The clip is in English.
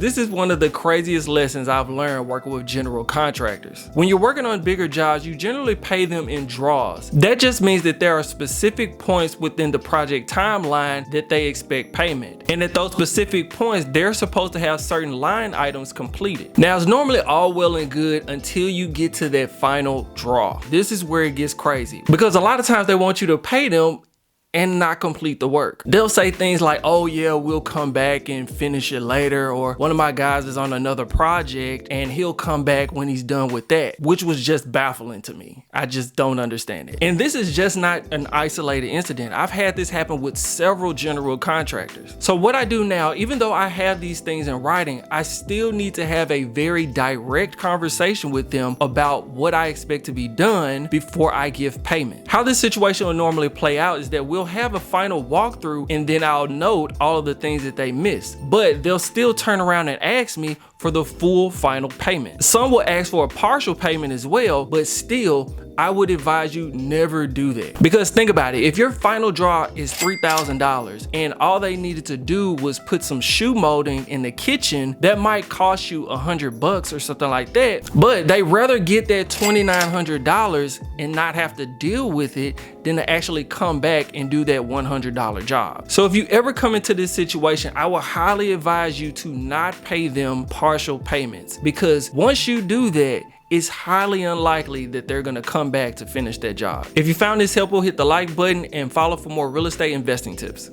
this is one of the craziest lessons I've learned working with general contractors. When you're working on bigger jobs, you generally pay them in draws. That just means that there are specific points within the project timeline that they expect payment. And at those specific points, they're supposed to have certain line items completed. Now, it's normally all well and good until you get to that final draw. This is where it gets crazy, because a lot of times they want you to pay them and not complete the work. They'll say things like, oh yeah, we'll come back and finish it later, or one of my guys is on another project and he'll come back when he's done with that, which was just baffling to me. I just don't understand it. And this is just not an isolated incident. I've had this happen with several general contractors. So what I do now, even though I have these things in writing, I still need to have a very direct conversation with them about what I expect to be done before I give payment. How this situation will normally play out is that we'll have a final walkthrough and then I'll note all of the things that they missed, but they'll still turn around and ask me for the full final payment. Some will ask for a partial payment as well, but still, I would advise you never do that. Because think about it, if your final draw is $3,000 and all they needed to do was put some shoe molding in the kitchen, that might cost you $100 or something like that. But they rather get that $2,900 and not have to deal with it than to actually come back and do that $100 job. So if you ever come into this situation, I will highly advise you to not pay them partial payments, because once you do that, it's highly unlikely that they're gonna come back to finish that job. If you found this helpful, hit the like button and follow for more real estate investing tips.